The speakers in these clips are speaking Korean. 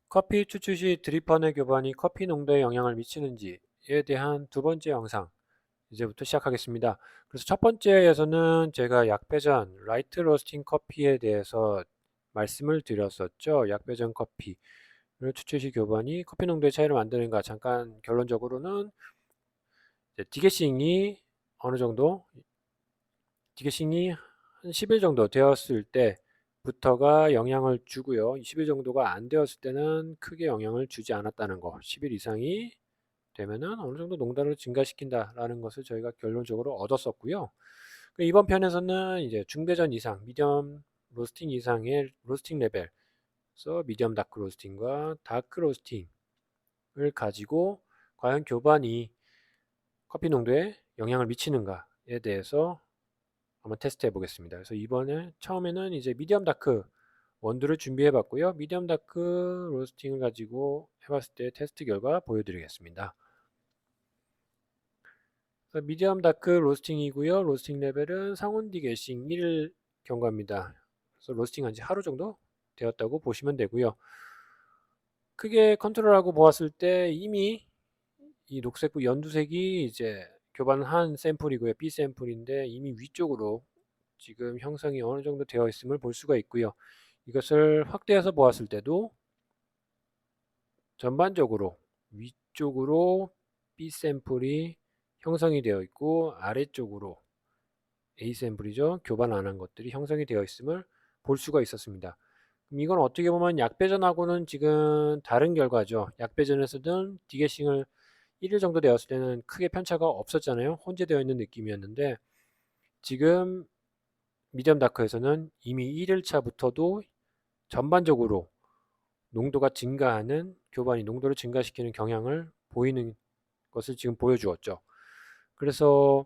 커피 추출 시 드리퍼의 교반이 커피 농도에 영향을 미치는지에 대한 두 번째 영상 이제부터 시작하겠습니다. 그래서 첫 번째에서는 제가 약배전 라이트 로스팅 커피에 대해서 말씀을 드렸었죠. 약배전 커피를 추출 시 교반이 커피 농도의 차이를 만드는가. 잠깐 결론적으로는 디게싱이 어느 정도 디게싱이 한 10일 정도 되었을 때부터가 영향을 주고요. 10일 정도가 안 되었을 때는 크게 영향을 주지 않았다는 거. 10일 이상이 되면은 어느 정도 농도를 증가시킨다라는 것을 저희가 결론적으로 얻었었고요. 이번 편에서는 이제 중배전 이상, 미디엄 로스팅 이상의 로스팅 레벨, 그래서 미디엄 다크 로스팅과 다크 로스팅을 가지고 과연 교반이 커피 농도에 영향을 미치는가에 대해서 한번 테스트 해보겠습니다. 그래서 이번에 처음에는 이제 미디엄 다크 원두를 준비해 봤고요. 미디엄 다크 로스팅을 가지고 해봤을 때 테스트 결과 보여드리겠습니다. 미디엄 다크 로스팅이고요. 로스팅 레벨은 상온 디게싱 1일 경과입니다. 그래서 로스팅한 지 하루 정도 되었다고 보시면 되고요. 크게 컨트롤하고 보았을 때 이미 이 녹색부 연두색이 이제 교반한 샘플이고요. B 샘플인데 이미 위쪽으로 지금 형성이 어느 정도 되어 있음을 볼 수가 있고요. 이것을 확대해서 보았을 때도 전반적으로 위쪽으로 B 샘플이 형성이 되어 있고 아래쪽으로 A 샘플이죠. 교반 안 한 것들이 형성이 되어 있음을 볼 수가 있었습니다. 그럼 이건 어떻게 보면 약배전하고는 지금 다른 결과죠. 약배전에서는 디게싱을 1일 정도 되었을 때는 크게 편차가 없었잖아요. 혼재되어 있는 느낌이었는데 지금 미디엄 다크에서는 이미 1일차부터도 전반적으로 농도가 증가하는 교반이 농도를 증가시키는 경향을 보이는 것을 지금 보여주었죠. 그래서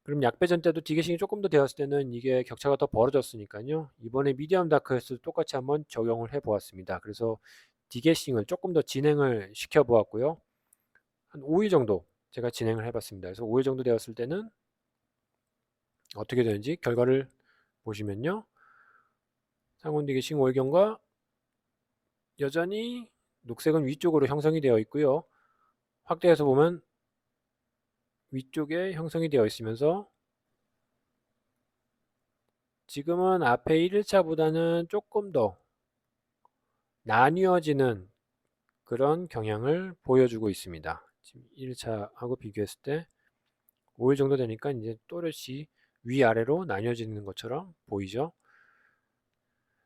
그럼 약배전 때도 디게싱이 조금 더 되었을 때는 이게 격차가 더 벌어졌으니까요. 이번에 미디엄 다크에서 똑같이 한번 적용을 해 보았습니다. 그래서 디게싱을 조금 더 진행을 시켜 보았고요. 한 5일 정도 제가 진행을 해 봤습니다. 그래서 5일 정도 되었을 때는 어떻게 되는지 결과를 보시면요. 상온 디게싱 5일 경과 여전히 녹색은 위쪽으로 형성이 되어 있고요. 확대해서 보면 위쪽에 형성이 되어 있으면서 지금은 앞에 1일차보다는 조금 더 나뉘어지는 그런 경향을 보여주고 있습니다. 지금 1일차하고 비교했을 때 5일 정도 되니까 이제 또렷이 위아래로 나뉘어지는 것처럼 보이죠.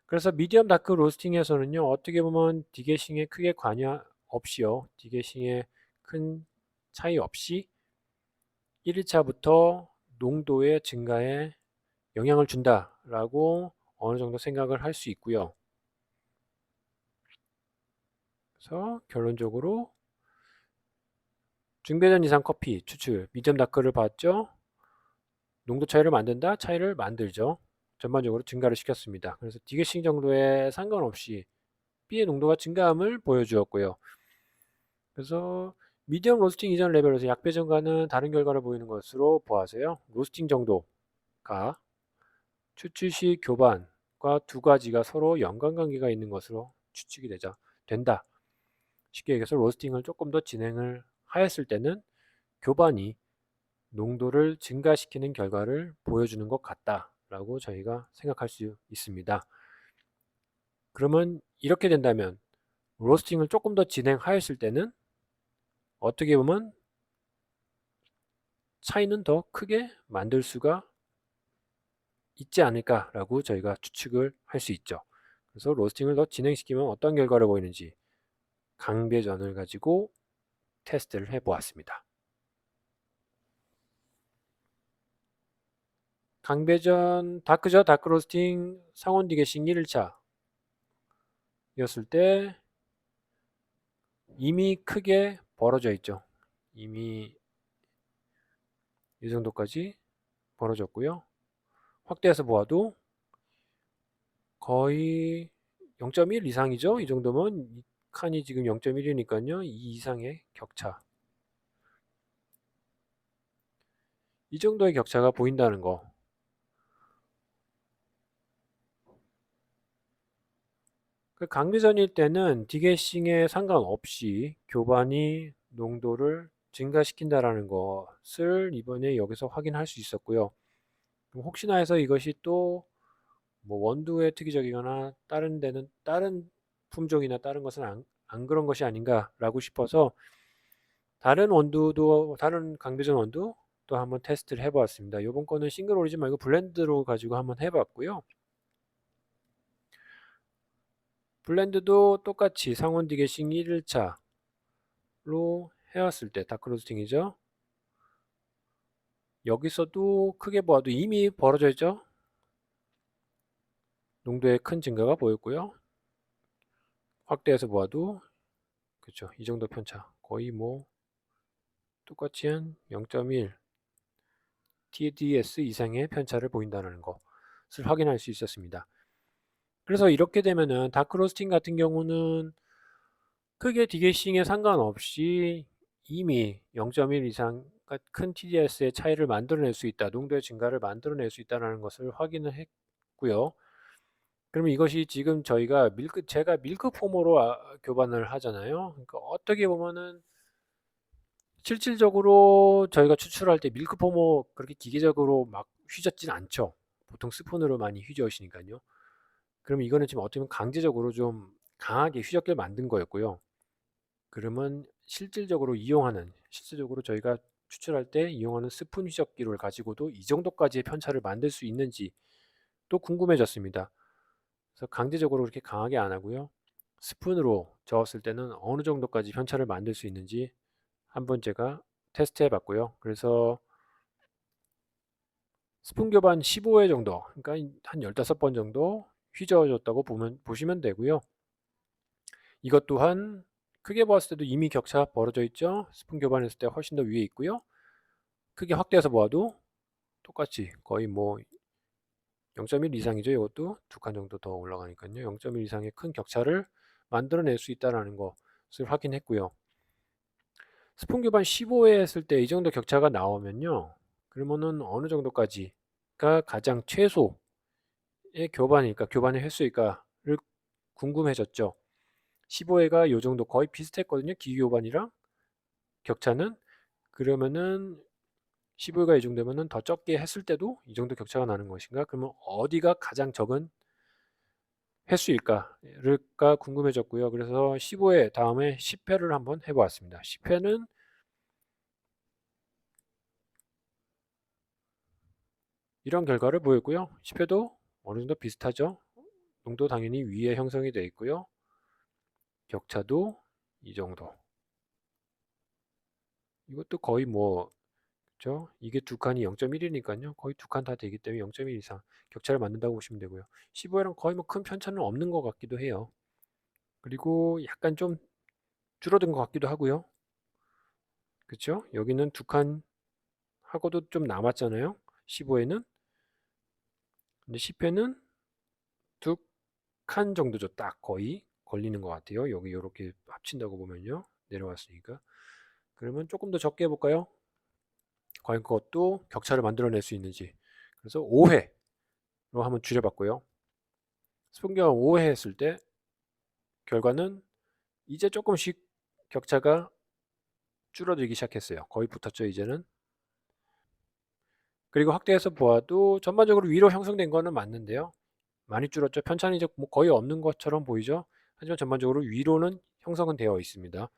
그래서 미디엄 다크 로스팅에서는요, 어떻게 보면 디게싱에 크게 관여 없이요, 디게싱에 큰 차이 없이 1일차부터 농도의 증가에 영향을 준다라고 어느 정도 생각을 할 수 있고요. 그래서 결론적으로 중배전 이상 커피 추출 미디엄 다크를 봤죠. 농도 차이를 만든다? 차이를 만들죠. 전반적으로 증가를 시켰습니다. 그래서 디게싱 정도에 상관없이 B의 농도가 증가함을 보여주었고요. 그래서 미디엄 로스팅 이전 레벨에서 약배전과는 다른 결과를 보이는 것으로 보아서요. 로스팅 정도가 추출 시 교반과 두 가지가 서로 연관관계가 있는 것으로 추측이 된다. 쉽게 얘기해서 로스팅을 조금 더 진행을 하였을 때는 교반이 농도를 증가시키는 결과를 보여주는 것 같다라고 저희가 생각할 수 있습니다. 그러면 이렇게 된다면 로스팅을 조금 더 진행하였을 때는 어떻게 보면 차이는 더 크게 만들 수가 있지 않을까라고 저희가 추측을 할 수 있죠. 그래서 로스팅을 더 진행시키면 어떤 결과를 보이는지 강배전을 가지고 테스트를 해보았습니다. 강배전 다크죠. 다크 로스팅 상온 디게싱 1일차 였을 때 이미 크게 벌어져 있죠. 이미 이 정도까지 벌어졌고요. 확대해서 보아도 거의 0.1 이상이죠. 이 정도면 이 칸이 지금 0.1이니까요. 이 이상의 격차. 이 정도의 격차가 보인다는 거. 강미전일 때는 디게싱에 상관없이 교반이 농도를 증가시킨다라는 것을 이번에 여기서 확인할 수 있었고요. 혹시나 해서 이것이 또 뭐 원두에 특이적이거나 다른 데는 다른 품종이나 다른 것은 안 그런 것이 아닌가라고 싶어서 다른 원두도 다른 강배전 원두 또 한번 테스트를 해보았습니다. 이번 거는 싱글 오리진 말고 블렌드로 가지고 한번 해봤고요. 블렌드도 똑같이 상온 디게싱 1일차로 해왔을 때 다크로스팅이죠. 여기서도 크게 보아도 이미 벌어져 있죠. 농도의 큰 증가가 보였고요. 확대해서 보아도 그렇죠. 이 정도 편차 거의 뭐 똑같이 한 0.1 TDS 이상의 편차를 보인다는 것을 확인할 수 있었습니다. 그래서 이렇게 되면은 다크로스팅 같은 경우는 크게 디게싱에 상관없이 이미 0.1 이상 큰 TDS의 차이를 만들어낼 수 있다. 농도의 증가를 만들어낼 수 있다는 것을 확인을 했고요. 그러면 이것이 지금 저희가 제가 밀크 포모로 교반을 하잖아요. 그러니까 어떻게 보면은 실질적으로 저희가 추출할 때 밀크 포모 그렇게 기계적으로 막 휘젓진 않죠. 보통 스푼으로 많이 휘저으시니까요. 그러면 이거는 지금 어떻게 보면 강제적으로 좀 강하게 휘젓게 만든 거였고요. 그러면 실질적으로 저희가 추출할 때 이용하는 스푼 휘젓기를 가지고도 이 정도까지의 편차를 만들 수 있는지 또 궁금해졌습니다. 그래서 강제적으로 그렇게 강하게 안 하고요. 스푼으로 저었을 때는 어느 정도까지 편차를 만들 수 있는지 한번 제가 테스트 해봤고요. 그래서 스푼 교반 15회 정도, 그러니까 한 15번 정도 휘저어줬다고 보시면 되고요. 이것 또한 크게 보았을 때도 이미 격차 벌어져 있죠. 스푼 교반했을 때 훨씬 더 위에 있고요. 크게 확대해서 보아도 똑같이 거의 뭐 0.1 이상이죠. 이것도 2칸 정도 더 올라가니까요. 0.1 이상의 큰 격차를 만들어낼 수 있다는 것을 확인했고요. 스푼 교반 15회 했을 때 이 정도 격차가 나오면요. 그러면은 어느 정도까지가 가장 최소의 교반일까, 교반의 횟수일까를 궁금해졌죠. 15회가 이 정도 거의 비슷했거든요. 기교반이랑 격차는. 그러면은 15회가 이 정도면은 더 적게 했을 때도 이 정도 격차가 나는 것인가? 그러면 어디가 가장 적은 횟수일까가 궁금해졌고요. 그래서 15회 다음에 10회를 한번 해보았습니다. 10회는 이런 결과를 보였고요. 10회도 어느 정도 비슷하죠. 농도 당연히 위에 형성이 되어 있고요. 격차도 이 정도. 이것도 거의 뭐 그렇죠? 이게 두 칸이 0.1이니까요. 거의 두 칸 다 되기 때문에 0.1 이상 격차를 만든다고 보시면 되고요. 15회랑 거의 뭐 큰 편차는 없는 것 같기도 해요. 그리고 약간 좀 줄어든 것 같기도 하고요. 그렇죠? 여기는 두 칸 하고도 좀 남았잖아요. 15회는. 근데 10회는 두 칸 정도죠. 딱 거의 걸리는 것 같아요. 여기 이렇게 합친다고 보면요. 내려왔으니까. 그러면 조금 더 적게 해볼까요? 과연 그것도 격차를 만들어낼 수 있는지. 그래서 5회로 한번 줄여봤고요. 스푼경 5회 했을 때 결과는 이제 조금씩 격차가 줄어들기 시작했어요. 거의 붙었죠, 이제는. 그리고 확대해서 보아도 전반적으로 위로 형성된 거는 맞는데요. 많이 줄었죠. 편차는 이제 뭐 거의 없는 것처럼 보이죠. 하지만 전반적으로 위로는 형성은 되어 있습니다.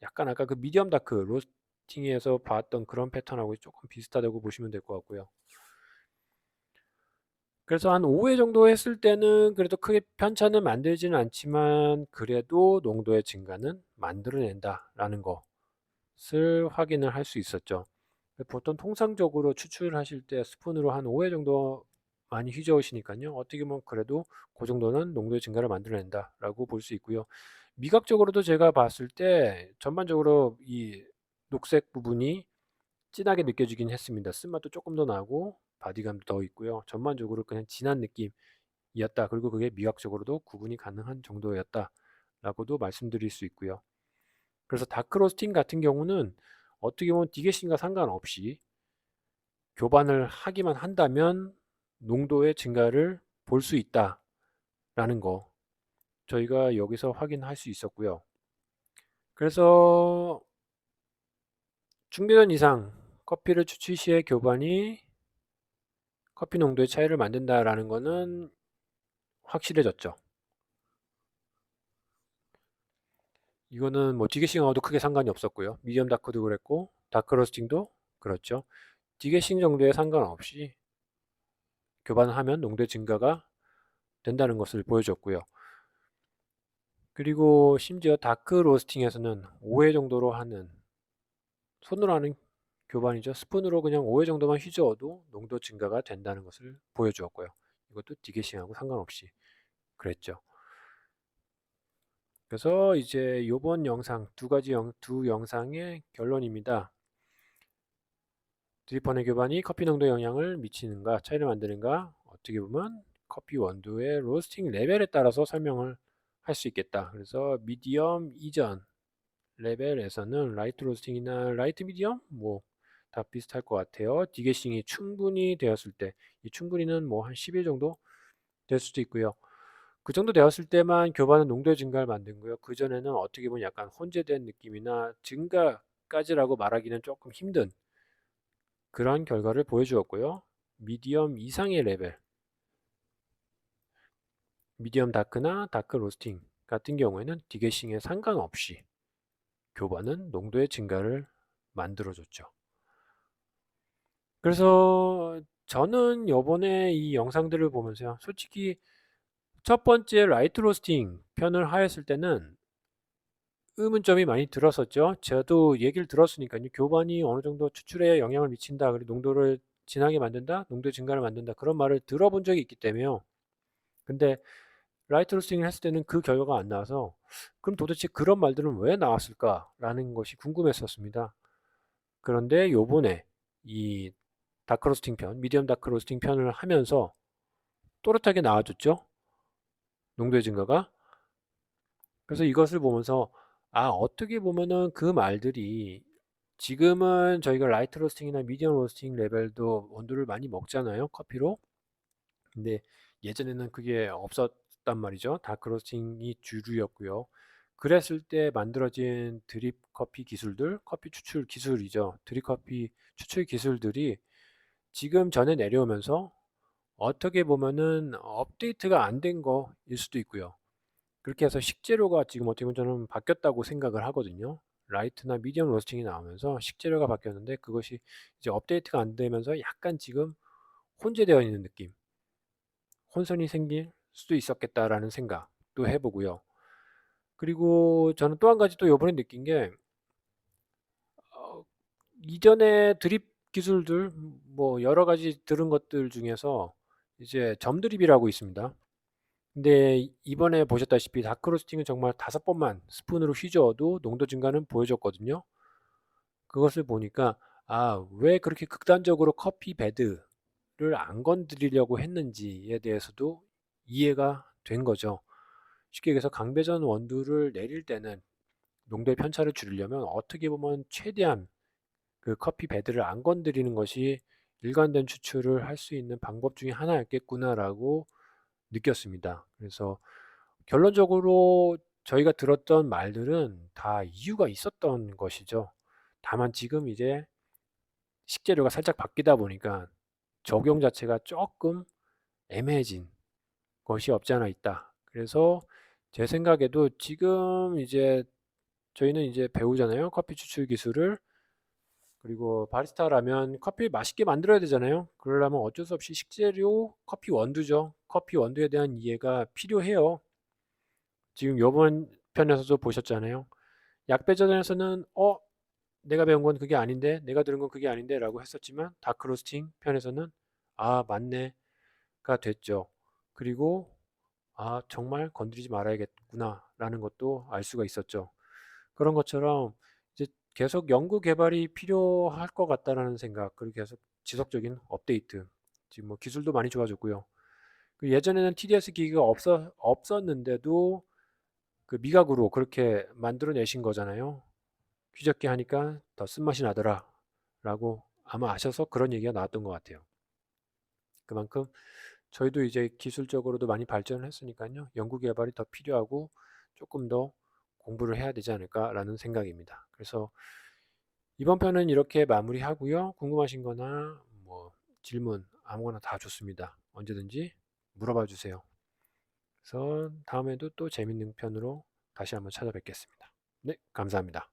약간 아까 그 미디엄 다크 로스팅에서 봤던 그런 패턴하고 조금 비슷하다고 보시면 될 것 같고요. 그래서 한 5회 정도 했을 때는 그래도 크게 편차는 만들지는 않지만 그래도 농도의 증가는 만들어낸다라는 것을 확인을 할 수 있었죠. 보통 통상적으로 추출하실 때 스푼으로 한 5회 정도 많이 휘저으시니까요. 어떻게 보면 그래도 그 정도는 농도의 증가를 만들어낸다라고 볼 수 있고요. 미각적으로도 제가 봤을 때 전반적으로 이 녹색 부분이 진하게 느껴지긴 했습니다. 쓴맛도 조금 더 나고 바디감도 더 있고요. 전반적으로 그냥 진한 느낌이었다. 그리고 그게 미각적으로도 구분이 가능한 정도였다라고도 말씀드릴 수 있고요. 그래서 다크로스팅 같은 경우는 어떻게 보면 디게싱과 상관없이 교반을 하기만 한다면 농도의 증가를 볼 수 있다라는 거. 저희가 여기서 확인할 수 있었고요. 그래서 중매전 이상 커피를 추출 시에 교반이 커피 농도의 차이를 만든다라는 거는 확실해졌죠. 이거는 뭐 디게싱하고도 크게 상관이 없었고요. 미디엄 다크도 그랬고 다크 로스팅도 그렇죠. 디게싱 정도에 상관없이 교반하면 농도 증가가 된다는 것을 보여줬고요. 그리고 심지어 다크 로스팅에서는 5회 정도로 하는 손으로 하는 교반이죠. 스푼으로 그냥 5회 정도만 휘저어도 농도 증가가 된다는 것을 보여주었고요. 이것도 디게싱하고 상관없이 그랬죠. 그래서 이제 이번 영상 두 영상의 결론입니다. 드립퍼의 교반이 커피 농도에 영향을 미치는가 차이를 만드는가 어떻게 보면 커피 원두의 로스팅 레벨에 따라서 설명을 할 수 있겠다. 그래서 미디엄 이전 레벨에서는 라이트 로스팅이나 라이트 미디엄 뭐 다 비슷할 것 같아요. 디게싱이 충분히 되었을 때, 이 충분히는 뭐 한 10일 정도 될 수도 있고요. 그 정도 되었을 때만 교반은 농도의 증가를 만든 거요. 그 전에는 어떻게 보면 약간 혼재된 느낌이나 증가까지라고 말하기는 조금 힘든 그런 결과를 보여주었고요. 미디엄 이상의 레벨, 미디엄 다크나 다크 로스팅 같은 경우에는 디게싱에 상관없이 교반은 농도의 증가를 만들어줬죠. 그래서 저는 요번에 이 영상들을 보면서요. 솔직히 첫 번째 라이트 로스팅 편을 하였을 때는 의문점이 많이 들었었죠. 저도 얘기를 들었으니까요. 교반이 어느 정도 추출에 영향을 미친다. 그리고 농도를 진하게 만든다. 농도 증가를 만든다. 그런 말을 들어본 적이 있기 때문에요. 근데 라이트 로스팅을 했을 때는 그 결과가 안 나와서 그럼 도대체 그런 말들은 왜 나왔을까라는 것이 궁금했었습니다. 그런데 요번에 이 다크로스팅 편, 미디엄 다크로스팅 편을 하면서 또렷하게 나와줬죠. 농도의 증가가. 그래서 이것을 보면서 어떻게 보면은 그 말들이 지금은 저희가 라이트 로스팅이나 미디엄 로스팅 레벨도 원두를 많이 먹잖아요. 커피로. 근데 예전에는 그게 없었단 말이죠. 다크 로스팅이 주류였고요. 그랬을 때 만들어진 드립 커피 기술들, 커피 추출 기술이죠. 드립 커피 추출 기술들이 지금 전에 내려오면서 어떻게 보면은 업데이트가 안 된 거일 수도 있고요. 그렇게 해서 식재료가 지금 어떻게 보면 저는 바뀌었다고 생각을 하거든요. 라이트나 미디엄 로스팅이 나오면서 식재료가 바뀌었는데 그것이 이제 업데이트가 안 되면서 약간 지금 혼재되어 있는 느낌, 혼선이 생길 수도 있었겠다라는 생각도 해보고요. 그리고 저는 또 한 가지 또 요번에 느낀 게 어, 이전에 드립 기술들 뭐 여러 가지 들은 것들 중에서 이제 점드립이라고 있습니다. 근데 이번에 보셨다시피 다크로스팅은 정말 5번만 스푼으로 휘저어도 농도 증가는 보여줬거든요. 그것을 보니까 왜 그렇게 극단적으로 커피 베드를 안 건드리려고 했는지에 대해서도 이해가 된 거죠. 쉽게 얘기해서 강배전 원두를 내릴 때는 농도의 편차를 줄이려면 어떻게 보면 최대한 그 커피 베드를 안 건드리는 것이 일관된 추출을 할 수 있는 방법 중에 하나였겠구나라고 느꼈습니다. 그래서 결론적으로 저희가 들었던 말들은 다 이유가 있었던 것이죠. 다만 지금 이제 식재료가 살짝 바뀌다 보니까 적용 자체가 조금 애매해진 것이 없지 않아 있다. 그래서 제 생각에도 지금 이제 저희는 이제 배우잖아요. 커피 추출 기술을. 그리고 바리스타라면 커피 맛있게 만들어야 되잖아요. 그러려면 어쩔 수 없이 식재료, 커피 원두죠. 커피 원두에 대한 이해가 필요해요. 지금 요번 편에서도 보셨잖아요. 약배전에서는 내가 배운 건 그게 아닌데 내가 들은 건 그게 아닌데 라고 했었지만 다크로스팅 편에서는 맞네가 됐죠. 그리고 정말 건드리지 말아야겠구나 라는 것도 알 수가 있었죠. 그런 것처럼 이제 계속 연구 개발이 필요할 것 같다라는 생각, 그리고 계속 지속적인 업데이트. 지금 뭐 기술도 많이 좋아졌고요. 예전에는 TDS 기기가 없었는데도 그 미각으로 그렇게 만들어내신 거잖아요. 휘젓기 하니까 더 쓴맛이 나더라 라고 아마 아셔서 그런 얘기가 나왔던 것 같아요. 그만큼 저희도 이제 기술적으로도 많이 발전을 했으니까요. 연구 개발이 더 필요하고 조금 더 공부를 해야 되지 않을까라는 생각입니다. 그래서 이번 편은 이렇게 마무리하고요. 궁금하신 거나 뭐 질문 아무거나 다 좋습니다. 언제든지 물어봐 주세요. 그래서 다음에도 또 재밌는 편으로 다시 한번 찾아뵙겠습니다. 네, 감사합니다.